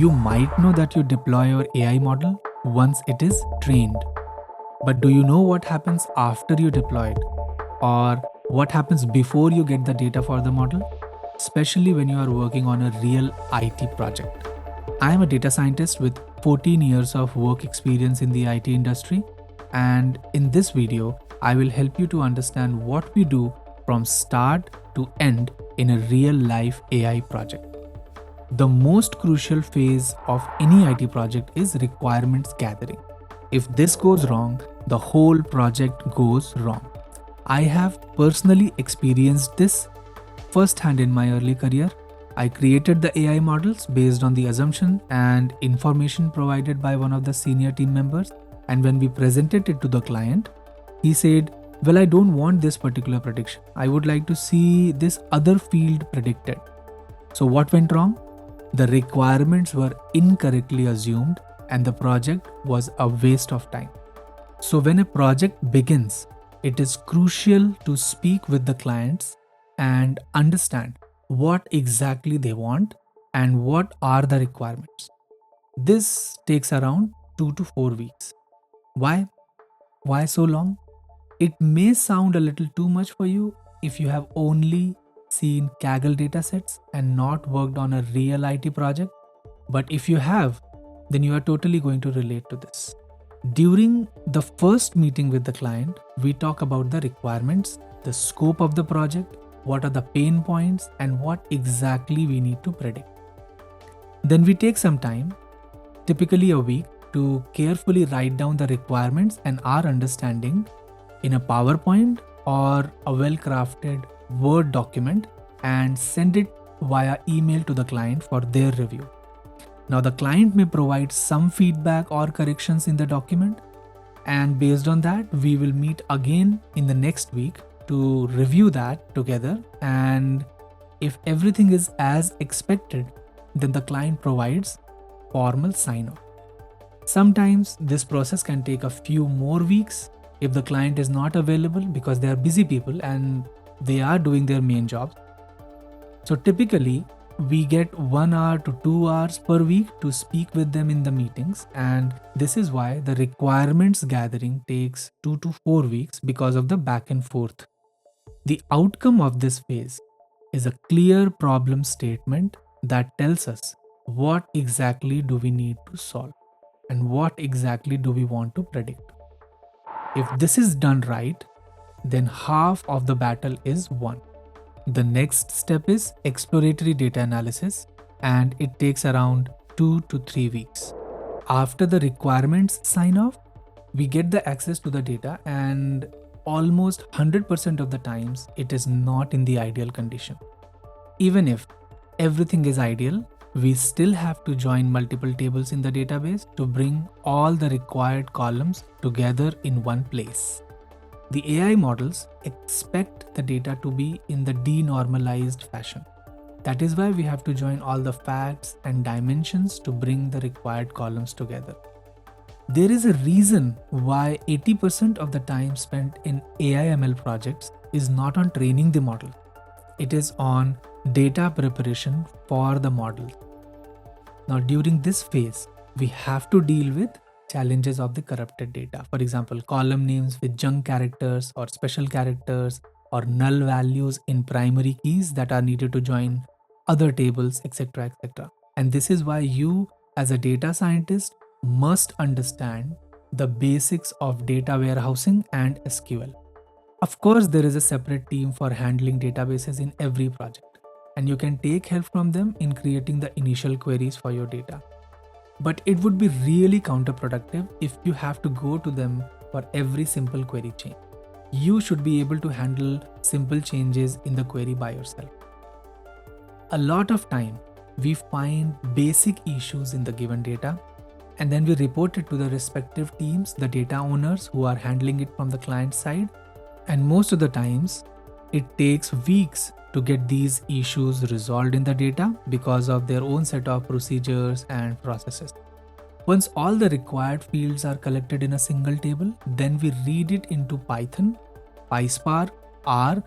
You might know that you deploy your AI model once it is trained. But do you know what happens after you deploy it? Or what happens before you get the data for the model? Especially when you are working on a real IT project. I am a data scientist with 14 years of work experience in the IT industry. And in this video, I will help you to understand what we do from start to end in a real life AI project. The most crucial phase of any IT project is requirements gathering. If this goes wrong, the whole project goes wrong. I have personally experienced this firsthand in my early career. I created the AI models based on the assumption and information provided by one of the senior team members. And when we presented it to the client, he said, "Well, I don't want this particular prediction. I would like to see this other field predicted." So what went wrong? The requirements were incorrectly assumed and the project was a waste of time. So when a project begins, it is crucial to speak with the clients and understand what exactly they want and what are the requirements. This takes around 2 to 4 weeks. Why? Why so long? It may sound a little too much for you if you have only seen Kaggle datasets and not worked on a real IT project. But if you have, then you are totally going to relate to this. During the first meeting with the client, we talk about the requirements, the scope of the project, what are the pain points, and what exactly we need to predict. Then we take some time, typically a week, to carefully write down the requirements and our understanding in a PowerPoint or a well-crafted Word document and send it via email to the client for their review. Now, the client may provide some feedback or corrections in the document, and based on that, we will meet again in the next week to review that together. And if everything is as expected, then the client provides formal sign-off. Sometimes this process can take a few more weeks if the client is not available because they are busy people and they are doing their main jobs. So typically, we get 1 hour to 2 hours per week to speak with them in the meetings, and this is why the requirements gathering takes 2 to 4 weeks because of the back and forth. The outcome of this phase is a clear problem statement that tells us what exactly do we need to solve and what exactly do we want to predict. If this is done right, then half of the battle is won. The next step is exploratory data analysis, and it takes around 2 to 3 weeks. After the requirements sign off, we get the access to the data, and almost 100% of the times it is not in the ideal condition. Even if everything is ideal, we still have to join multiple tables in the database to bring all the required columns together in one place. The AI models expect the data to be in the denormalized fashion. That is why we have to join all the facts and dimensions to bring the required columns together. There is a reason why 80% of the time spent in AI/ML projects is not on training the model. It is on data preparation for the model. Now, during this phase, we have to deal with challenges of the corrupted data. For example, column names with junk characters or special characters or null values in primary keys that are needed to join other tables, etc., etc. And this is why you, as a data scientist, must understand the basics of data warehousing and SQL. Of course, there is a separate team for handling databases in every project, and you can take help from them in creating the initial queries for your data. But it would be really counterproductive if you have to go to them for every simple query change. You should be able to handle simple changes in the query by yourself. A lot of time, we find basic issues in the given data, and then we report it to the respective teams, the data owners who are handling it from the client side. And most of the times, it takes weeks to get these issues resolved in the data because of their own set of procedures and processes. Once all the required fields are collected in a single table, then we read it into Python, PySpark, R,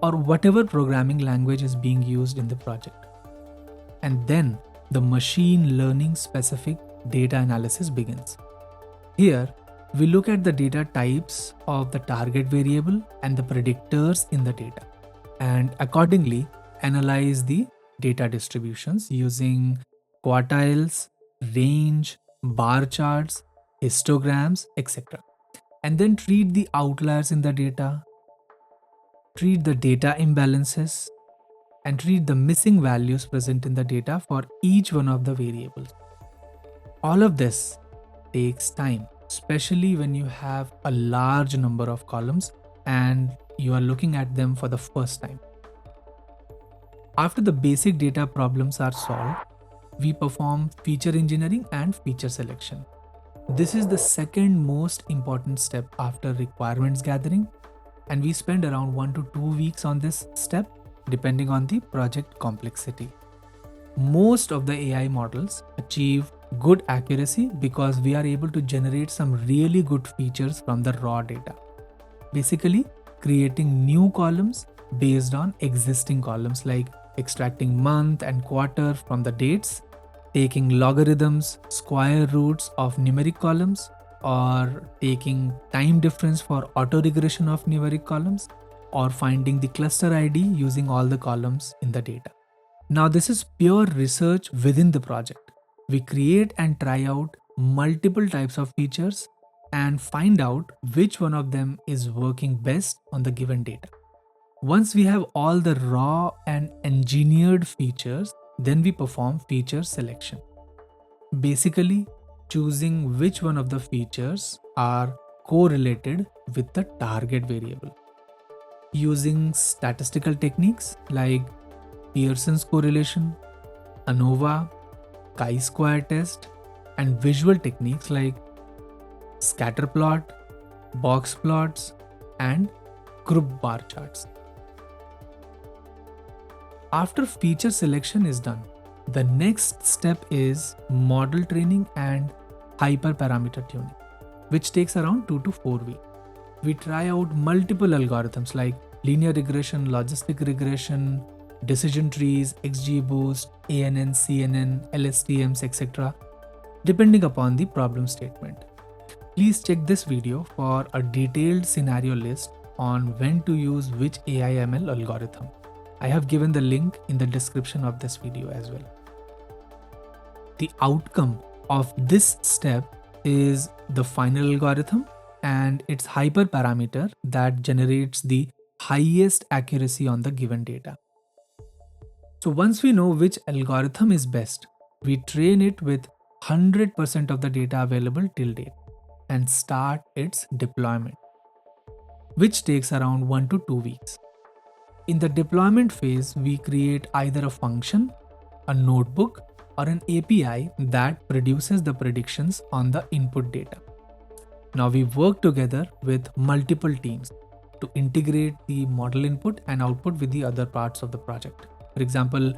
or whatever programming language is being used in the project. And then the machine learning specific data analysis begins. Here, we look at the data types of the target variable and the predictors in the data, and accordingly analyze the data distributions using quartiles, range, bar charts, histograms, etc. And then treat the outliers in the data, treat the data imbalances, and treat the missing values present in the data for each one of the variables. All of this takes time, especially when you have a large number of columns and you are looking at them for the first time. After the basic data problems are solved, we perform feature engineering and feature selection. This is the second most important step after requirements gathering, and we spend around 1 to 2 weeks on this step depending on the project complexity. Most of the AI models achieve good accuracy because we are able to generate some really good features from the raw data. Basically, creating new columns based on existing columns, like extracting month and quarter from the dates, taking logarithms, square roots of numeric columns, or taking time difference for auto-regression of numeric columns, or finding the cluster ID using all the columns in the data. Now, this is pure research within the project. We create and try out multiple types of features and find out which one of them is working best on the given data. Once we have all the raw and engineered features, then we perform feature selection. Basically, choosing which one of the features are correlated with the target variable. Using statistical techniques like Pearson's correlation, ANOVA, chi-square test, and visual techniques like scatter plot, box plots, and group bar charts. After feature selection is done, the next step is model training and hyperparameter tuning, which takes around 2 to 4 weeks. We try out multiple algorithms like linear regression, logistic regression, decision trees, XGBoost, ANN, CNN, LSTMs, etc., depending upon the problem statement. Please check this video for a detailed scenario list on when to use which AI/ML algorithm. I have given the link in the description of this video as well. The outcome of this step is the final algorithm and its hyperparameter that generates the highest accuracy on the given data. So once we know which algorithm is best, we train it with 100% of the data available till date and start its deployment, which takes around 1 to 2 weeks. In the deployment phase, we create either a function, a notebook, or an API that produces the predictions on the input data. Now we work together with multiple teams to integrate the model input and output with the other parts of the project. For example,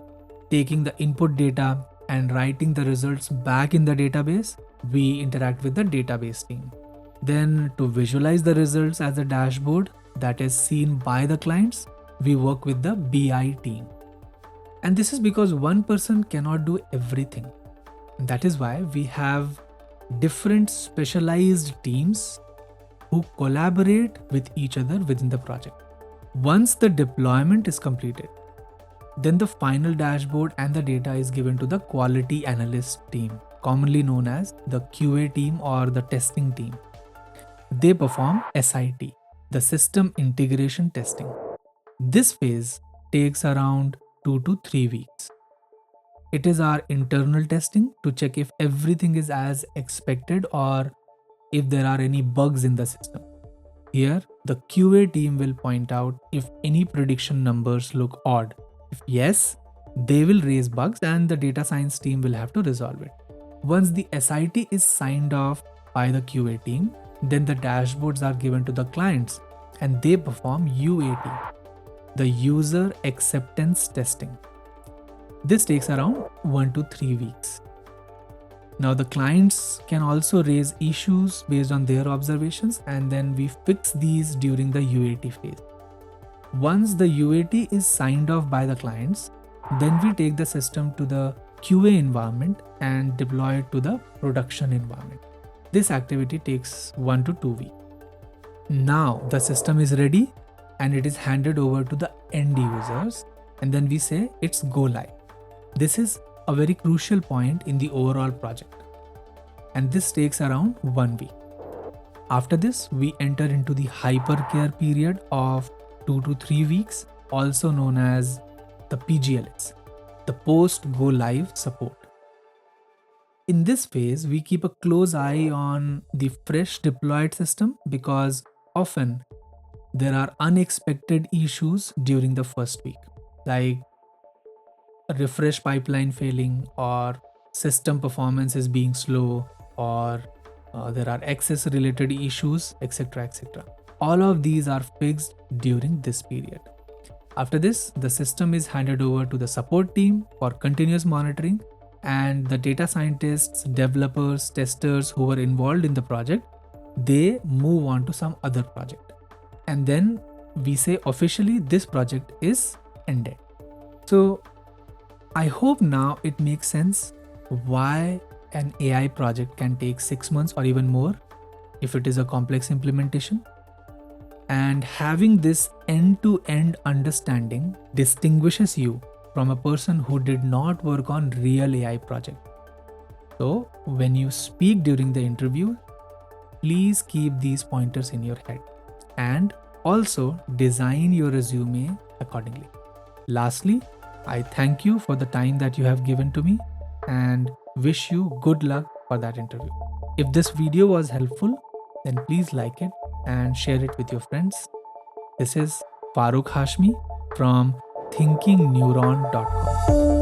taking the input data and writing the results back in the database, we interact with the database team. Then to visualize the results as a dashboard that is seen by the clients, we work with the BI team. And this is because one person cannot do everything. That is why we have different specialized teams who collaborate with each other within the project. Once the deployment is completed, then the final dashboard and the data is given to the quality analyst team, commonly known as the QA team or the testing team. They perform SIT, the system integration testing. This phase takes around 2 to 3 weeks. It is our internal testing to check if everything is as expected or if there are any bugs in the system. Here, the QA team will point out if any prediction numbers look odd. If yes, they will raise bugs and the data science team will have to resolve it. Once the SIT is signed off by the QA team, then the dashboards are given to the clients and they perform UAT, the user acceptance testing. This takes around 1 to 3 weeks. Now the clients can also raise issues based on their observations and then we fix these during the UAT phase. Once the UAT is signed off by the clients, then we take the system to the QA environment and deploy it to the production environment. This activity takes 1 to 2 weeks. Now the system is ready and it is handed over to the end users, and then we say it's go live. This is a very crucial point in the overall project, and this takes around 1 week. After this, we enter into the hypercare period of 2 to 3 weeks, also known as the PGLS, the post go live support. In this phase, we keep a close eye on the fresh deployed system because often there are unexpected issues during the first week, like a refresh pipeline failing, or system performance is being slow, or there are access related issues, etc. etc. All of these are fixed during this period. After this, the system is handed over to the support team for continuous monitoring, and the data scientists, developers, testers who were involved in the project, they move on to some other project. And then we say officially this project is ended. So I hope now it makes sense why an AI project can take 6 months or even more if it is a complex implementation. And having this end-to-end understanding distinguishes you from a person who did not work on real AI project. So when you speak during the interview, please keep these pointers in your head and also design your resume accordingly. Lastly, I thank you for the time that you have given to me and wish you good luck for that interview. If this video was helpful, then please like it and share it with your friends. This is Farooq Hashmi from thinkingneuron.com.